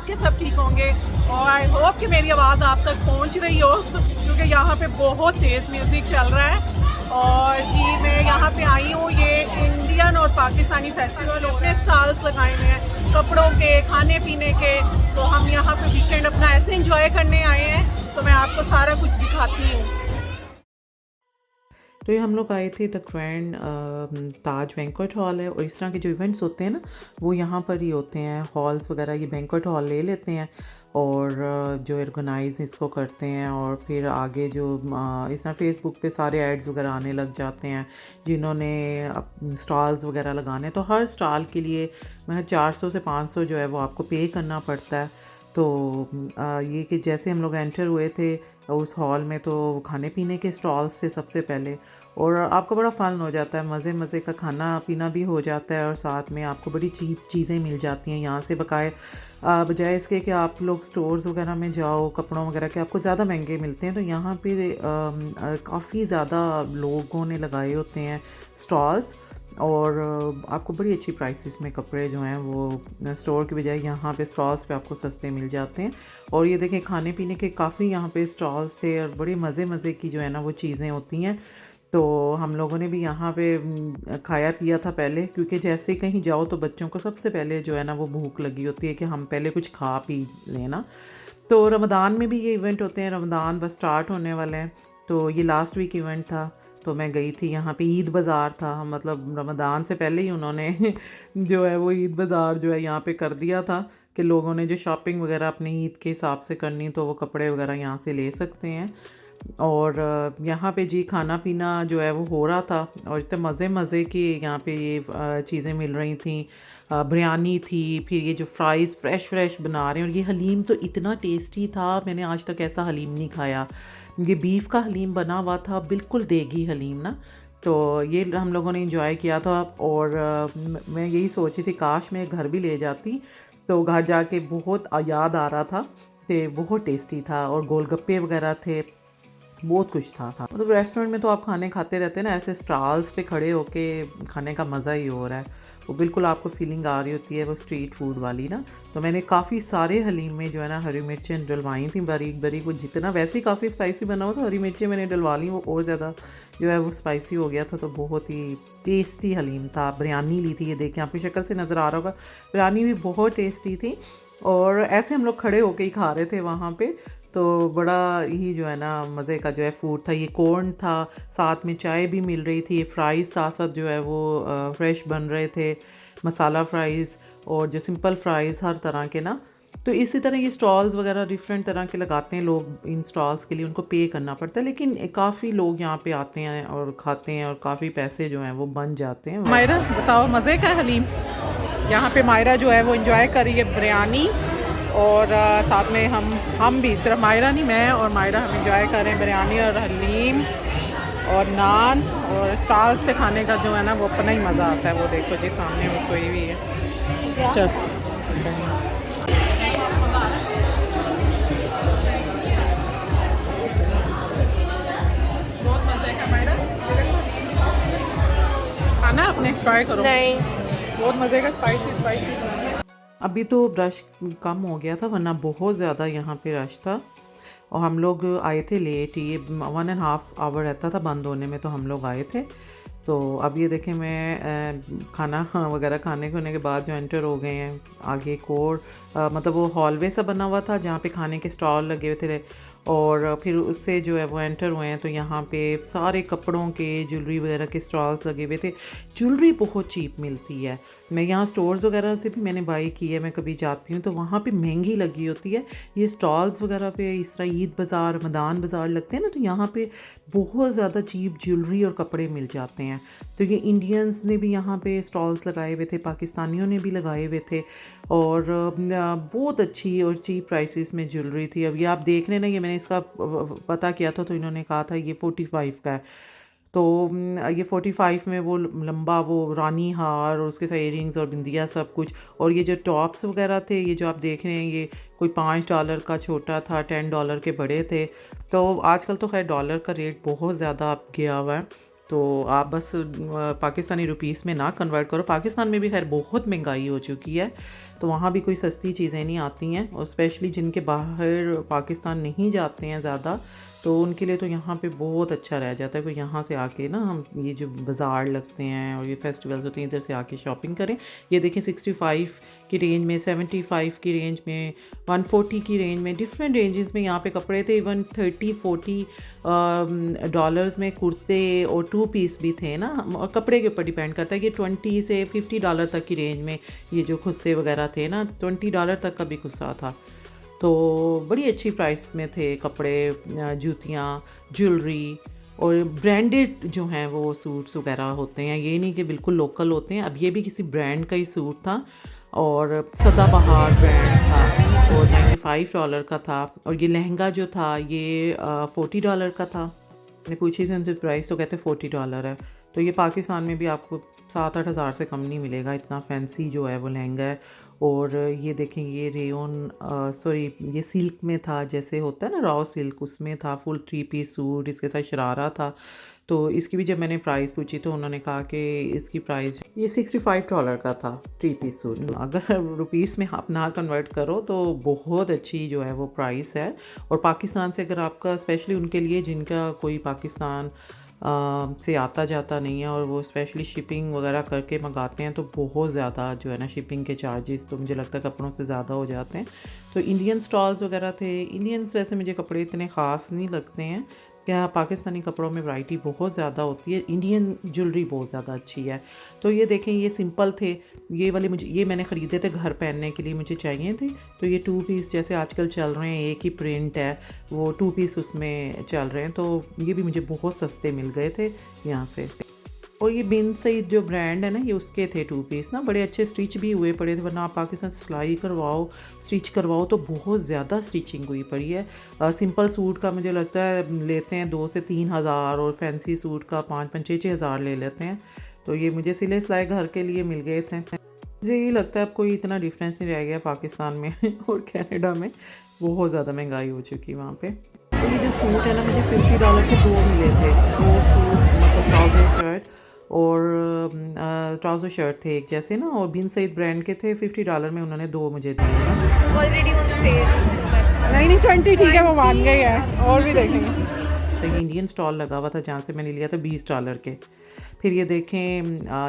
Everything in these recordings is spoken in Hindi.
आपके सब ठीक होंगे और आई होप कि मेरी आवाज़ आप तक पहुंच रही हो क्योंकि यहाँ पे बहुत तेज़ म्यूज़िक चल रहा है। और जी मैं यहाँ पे आई हूँ, ये इंडियन और पाकिस्तानी फेस्टिवल अपने स्टॉल्स लगाए हुए हैं कपड़ों के, खाने पीने के। तो हम यहाँ पे वीकेंड अपना ऐसे इंजॉय करने आए हैं, तो मैं आपको सारा कुछ दिखाती हूँ। तो ये हम लोग आए थे the grand Taj banquet hall है, और इस तरह के जो इवेंट्स होते हैं ना वो यहाँ पर ही होते हैं। हॉल्स वगैरह ये बैंक्वेट हॉल ले लेते हैं और जो ऑर्गेनाइज इसको करते हैं, और फिर आगे जो इस तरह फेसबुक पे सारे एड्स वगैरह आने लग जाते हैं जिन्होंने स्टॉल्स वगैरह लगाने। तो हर स्टॉल के लिए मैं 400 से 500 जो है वो आपको पे करना पड़ता है। तो ये कि जैसे हम लोग एंटर हुए थे उस हॉल में तो खाने पीने के स्टॉल्स थे सबसे पहले, और आपको बड़ा फ़न हो जाता है, मज़े मज़े का खाना पीना भी हो जाता है और साथ में आपको बड़ी चीप चीज़ें मिल जाती हैं यहाँ से, बकाए बजाय इसके कि आप लोग स्टोर्स वगैरह में जाओ कपड़ों वगैरह के आपको ज़्यादा महंगे मिलते हैं। तो यहाँ पे काफ़ी ज़्यादा लोगों ने लगाए होते हैं स्टॉल्स, और आपको बड़ी अच्छी प्राइसेस में कपड़े जो हैं वो स्टोर की बजाय यहाँ पे स्टॉल्स पे आपको सस्ते मिल जाते हैं। और ये देखें खाने पीने के काफ़ी यहाँ पे स्टॉल्स थे और बड़ी मज़े मज़े की जो है ना वो चीज़ें होती हैं। तो हम लोगों ने भी यहाँ पे खाया पिया था पहले, क्योंकि जैसे ही कहीं जाओ तो बच्चों को सबसे पहले जो है ना वो भूख लगी होती है कि हम पहले कुछ खा पी लेना। तो रमज़ान में भी ये इवेंट होते हैं, रमज़ान बस स्टार्ट होने वाले हैं, तो ये लास्ट वीक इवेंट था। तो मैं गई थी यहाँ पे, ईद बाज़ार था, मतलब रमज़ान से पहले ही उन्होंने जो है वो ईद बाज़ार जो है यहाँ पे कर दिया था कि लोगों ने जो शॉपिंग वगैरह अपनी ईद के हिसाब से करनी तो वो कपड़े वगैरह यहाँ से ले सकते हैं। और यहाँ पे जी खाना पीना जो है वो हो रहा था, और इतने मज़े मज़े की यहाँ पे ये चीज़ें मिल रही थी। बिरयानी थी, फिर ये जो फ्राइज़ फ्रेश फ्रेश बना रहे हैं, और ये हलीम तो इतना टेस्टी था, मैंने आज तक ऐसा हलीम नहीं खाया। ये बीफ का हलीम बना हुआ था, बिल्कुल देगी हलीम ना। तो ये हम लोगों ने इंजॉय किया था, और मैं यही सोच रही थी काश मैं घर भी ले जाती, तो घर जाके बहुत याद आ रहा था कि बहुत टेस्टी था, और गोलगप्पे वगैरह थे, बहुत कुछ था। मतलब रेस्टोरेंट में तो आप खाने खाते रहते हैं ना, ऐसे स्टॉल्स पे खड़े होके खाने का मज़ा ही हो रहा है, वो बिल्कुल आपको फीलिंग आ रही होती है वो स्ट्रीट फूड वाली ना। तो मैंने काफ़ी सारे हलीम में जो है ना हरी मिर्चें डलवाई थी बारीक बारीक, वो जितना वैसे ही काफ़ी स्पाइसी बना हुआ था, हरी मिर्चें मैंने डलवा ली, वो और ज़्यादा जो है वो स्पाइसी हो गया था। तो बहुत ही टेस्टी हलीम था। बिरयानी ली थी, ये देखें आपकी शक्ल से नज़र आ रहा होगा, बिरयानी भी बहुत टेस्टी थी। और ऐसे हम लोग खड़े होके ही खा रहे थे वहाँ पे, तो बड़ा ही जो है ना मज़े का जो है फूड था। ये कॉर्न था, साथ में चाय भी मिल रही थी, फ्राइज़ साथ साथ जो है वो फ्रेश बन रहे थे, मसाला फ्राइज़ और जो सिंपल फ्राइज़ हर तरह के ना। तो इसी तरह ये स्टॉल्स वगैरह डिफरेंट तरह के लगाते हैं लोग, इन स्टॉल्स के लिए उनको पे करना पड़ता है, लेकिन काफ़ी लोग यहाँ पे आते हैं और खाते हैं और काफ़ी पैसे जो हैं वो बन जाते हैं। मायरा बताओ मज़े का हलीम। यहाँ पे मायरा जो है वो इंजॉय कर रही है बिरयानी, और साथ में हम भी, सिर्फ मायरा नहीं, मैं और मायरा हम इंजॉय कर रहे हैं बिरयानी और हलीम और नान। और स्टॉल्स पे खाने का जो है ना वो अपना ही मज़ा आता है। वो देखो जी सामने वो सोई हुई है। चल बहुत मज़े का मायरा खाना आपने ट्राई करो। नहीं। बहुत मज़े का स्पाइसी स्पाइसी। अभी तो रश कम हो गया था, वरना बहुत ज़्यादा यहाँ पे रश था, और हम लोग आए थे लेट, ये 1.5 आवर रहता था बंद होने में, तो हम लोग आए थे। तो अब ये देखें मैं खाना वगैरह खाने के बाद जो एंटर हो गए हैं आगे एक और मतलब वो हॉलवे सा बना हुआ था जहाँ पे खाने के स्टॉल लगे हुए थे, और फिर उससे जो है वो एंटर हुए हैं। तो यहाँ पे सारे कपड़ों के ज्वेलरी वगैरह के स्टॉल्स लगे हुए थे। ज्वेलरी बहुत चीप मिलती है, मैं यहाँ स्टोर्स वगैरह से भी मैंने बाई की है, मैं कभी जाती हूँ तो वहाँ पे महंगी लगी होती है। ये स्टॉल्स वगैरह पे इस तरह ईद बाज़ार, रमदान बाज़ार लगते हैं ना, तो यहाँ पे बहुत ज़्यादा चीप ज्वेलरी और कपड़े मिल जाते हैं। तो ये इंडियंस ने भी यहाँ पे स्टॉल्स लगाए हुए थे, पाकिस्तानियों ने भी लगाए हुए थे, और बहुत अच्छी और चीप प्राइसेस में ज्वेलरी थी। अब ये आप देख रहे ना, ये मैंने इसका पता किया था तो इन्होंने कहा था ये 45 का है। तो ये 45 में वो लंबा वो रानी हार और उसके साथ इयरिंग्स और बिंदिया सब कुछ, और ये जो टॉप्स वगैरह थे ये जो आप देख रहे हैं ये कोई $5 का छोटा था, $10 के बड़े थे। तो आजकल तो खैर डॉलर का रेट बहुत ज़्यादा अब गया हुआ है, तो आप बस पाकिस्तानी रुपीस में ना कन्वर्ट करो। पाकिस्तान में भी खैर बहुत महंगाई हो चुकी है, तो वहाँ भी कोई सस्ती चीज़ें नहीं आती हैं, और स्पेशली जिनके बाहर पाकिस्तान नहीं जाते हैं ज़्यादा, तो उनके लिए तो यहाँ पे बहुत अच्छा रह जाता है। कोई यहाँ से आके ना, हम ये जो बाज़ार लगते हैं और ये फेस्टिवल्स होते हैं, इधर से आके शॉपिंग करें। ये देखें 65 की रेंज में, 75 की रेंज में, 140 की रेंज में, डिफरेंट रेंजेस में यहाँ पे कपड़े थे। इवन 30-40 डॉलर्स में कुर्ते और 2 पीस भी थे ना, और कपड़े के ऊपर डिपेंड करता है कि 20 से 50 डॉलर तक की रेंज में ये जो खुस्से वगैरह थे ना, 20 डॉलर तक का भी खुस्सा था। तो बड़ी अच्छी प्राइस में थे कपड़े, जूतियाँ, ज्वेलरी, और ब्रांडेड जो हैं वो सूट्स वगैरह होते हैं, ये नहीं कि बिल्कुल लोकल होते हैं। अब ये भी किसी ब्रांड का ही सूट था, और सदाबहार ब्रांड था, और 95 डॉलर का था। और ये लहंगा जो था ये 40 डॉलर का था। मैंने पूछी थी उनसे प्राइस, तो कहते 40 डॉलर है। तो ये पाकिस्तान में भी आपको 7-8 हज़ार से कम नहीं मिलेगा, इतना फैंसी जो है वो लहंगा है। और ये देखें, ये रेयन सॉरी ये सिल्क में था, जैसे होता है ना रॉ सिल्क, उसमें था फुल 3 पीस सूट, इसके साथ शरारा था। तो इसकी भी जब मैंने प्राइस पूछी तो उन्होंने कहा कि इसकी प्राइस ये 65 डॉलर का था 3 पीस सूट। अगर रुपीस में आप ना कन्वर्ट करो तो बहुत अच्छी जो है वो प्राइस है। और पाकिस्तान से अगर आपका, स्पेशली उनके लिए जिनका कोई पाकिस्तान से आता जाता नहीं है और वो स्पेशली शिपिंग वगैरह करके मंगाते हैं, तो बहुत ज़्यादा जो है ना शिपिंग के चार्जेस तो मुझे लगता है कपड़ों से ज़्यादा हो जाते हैं। तो इंडियन स्टॉल्स वगैरह थे। इंडियंस वैसे मुझे कपड़े इतने ख़ास नहीं लगते हैं, क्या पाकिस्तानी कपड़ों में वैरायटी बहुत ज़्यादा होती है। इंडियन ज्वेलरी बहुत ज़्यादा अच्छी है। तो ये देखें, ये सिंपल थे, ये वाले ये मैंने ख़रीदे थे घर पहनने के लिए, मुझे चाहिए थे। तो ये 2 पीस जैसे आजकल चल रहे हैं, एक ही प्रिंट है, वो 2 पीस उसमें चल रहे हैं, तो ये भी मुझे बहुत सस्ते मिल गए थे यहाँ से। और ये बिन सईद जो ब्रांड है ना, ये उसके थे 2 पीस ना, बड़े अच्छे स्टिच भी हुए पड़े थे। वरना आप पाकिस्तान सिलाई करवाओ, स्टिच करवाओ तो बहुत ज़्यादा स्टिचिंग हुई पड़ी है। सिंपल सूट का मुझे लगता है लेते हैं 2 से 3 हज़ार, और फैंसी सूट का 5-5, 6-6 हज़ार ले लेते हैं। तो ये मुझे सिले सिलाई घर के लिए मिल गए थे। मुझे यही लगता है अब कोई इतना डिफरेंस नहीं रह गया पाकिस्तान में और कनाडा में। बहुत ज़्यादा महंगाई हो चुकी है वहाँ पे। तो ये जो सूट है ना, मुझे 50 डॉलर के 2 मिले थे। 2 सूट, मतलब ट्राउज़र शर्ट और ट्राउज़र शर्ट थे एक जैसे ना, और बिन सईद ब्रांड के थे। 50 डॉलर में उन्होंने 2 मुझे दिए ना। Already on sale. नहीं 20 ठीक है, वो मान गई है। और भी देखेंगे। सही इंडियन स्टॉल लगा हुआ था जहाँ से मैंने लिया था 20 डॉलर के। फिर ये देखें,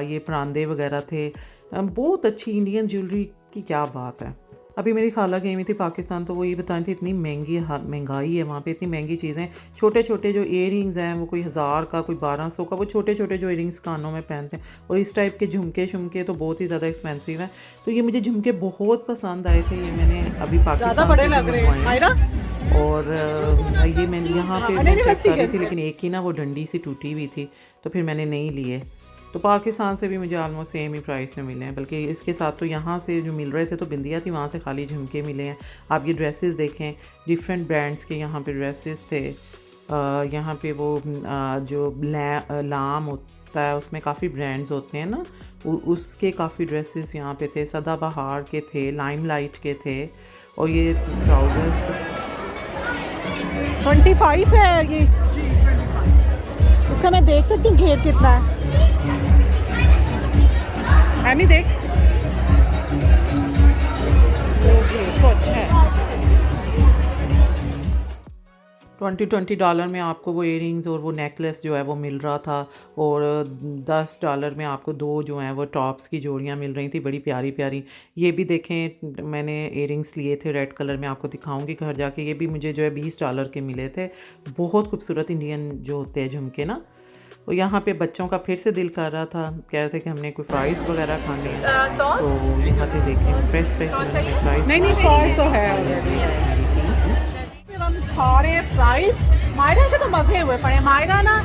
ये परांदे वगैरह थे। बहुत अच्छी इंडियन ज्वेलरी की क्या बात है। अभी मेरी खाला गई हुई थी पाकिस्तान, तो वो ये बता रही थी इतनी महंगाई है वहाँ पे, इतनी महंगी चीज़ें। छोटे छोटे जो इयरिंग्स हैं वो कोई 1000 का, कोई 1200 का, वो छोटे छोटे जो इयरिंग्स कानों में पहनते हैं। और इस टाइप के झुमके शुमके तो बहुत ही ज़्यादा एक्सपेंसिव हैं। तो ये मुझे झुमके बहुत पसंद आए थे। ये मैंने अभी पाकिस्तान बड़े से लग रहे हैं। और ये मैंने यहाँ पे चेक कर रही थी, लेकिन एक ही ना वो डंडी सी टूटी हुई थी, तो फिर मैंने नहीं लिए। तो पाकिस्तान से भी मुझे ऑलमोस्ट सेम ही प्राइस में मिले हैं, बल्कि इसके साथ तो यहाँ से जो मिल रहे थे तो बिंदिया थी, वहाँ से खाली झुमके मिले हैं। आप ये ड्रेसेस देखें, डिफरेंट ब्रांड्स के यहाँ पे ड्रेसेस थे। यहाँ पे वो जो लाम होता है उसमें काफ़ी ब्रांड्स होते हैं ना, उसके काफ़ी ड्रेसेस यहाँ पे थे। सदाबहार के थे, लाइमलाइट के थे। और ये ट्राउज़र्स 25 है ये। इसका मैं देख सकती हूँ घेर कितना है। नहीं देख, वो घेर तो अच्छा है। 20 डॉलर में आपको वो इयरिंग्स और वो नेकलेस जो है वो मिल रहा था। और 10 डॉलर में आपको 2 जो हैं वो टॉप्स की जोड़ियाँ मिल रही थी, बड़ी प्यारी प्यारी। ये भी देखें, मैंने इयरिंग्स लिए थे रेड कलर में, आपको दिखाऊंगी घर जाके। ये भी मुझे जो है 20 डॉलर के मिले थे। बहुत खूबसूरत इंडियन जो होते हैं झुमके ना। और यहाँ पे बच्चों का फिर से दिल कर रहा था, कह रहे थे कि हमने कोई फ्राइज़ वगैरह खाने हैं। तो यहाँ पे देखें फ्रेश फ्राइज़। नहीं सॉस तो है। हम खा रहे हैं फ्राइज। मायरा के तो मज़े हुए पड़े। मायरा ना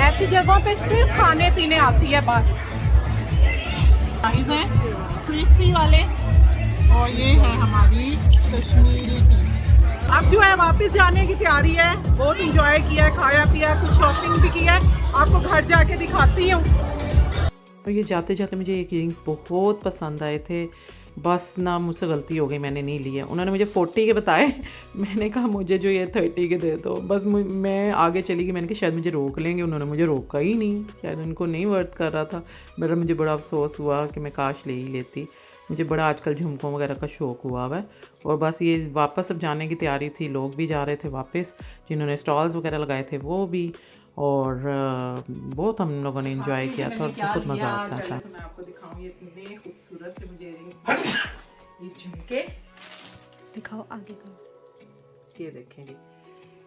ऐसी जगहों पे सिर्फ खाने पीने आती है बस। फ्राइज हैं क्रिस्पी वाले, और ये है हमारी कश्मीरी टी। अब जो है वापस जाने की तैयारी है। बहुत इंजॉय किया है, खाया पिया, कुछ शॉपिंग भी की है, आपको घर जाके दिखाती हूँ। और ये जाते जाते मुझे एक इयरिंग्स बहुत पसंद आए थे। बस ना मुझसे गलती हो गई, मैंने नहीं लिए। उन्होंने मुझे 40 के बताए, मैंने कहा मुझे जो ये 30 के दे दो। बस मैं आगे चली गई, मैंने कहा शायद मुझे रोक लेंगे, उन्होंने मुझे रोका ही नहीं, शायद उनको नहीं वर्थ कर रहा था मेरा। मुझे बड़ा अफसोस हुआ कि मैं काश ले ही लेती। मुझे बड़ा आजकल झुमकों वगैरह का शौक़ हुआ हुआ है। और बस ये वापस अब जाने की तैयारी थी, लोग भी जा रहे थे वापस, जिन्होंने स्टॉल्स वगैरह लगाए थे वो भी। और बहुत हम लोगों ने इंजॉय किया था और बहुत मज़ा आता था। तो मैं आपको दिखाऊं ये इतने खूबसूरत से मुझे इयररिंग्स, ये झुमके दिखाओ आगे का। ये देखें जी,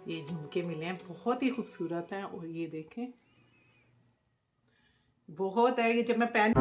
ये झुमके मिले हैं, बहुत ही खूबसूरत हैं। और ये देखें बहुत है, ये जब मैं पहन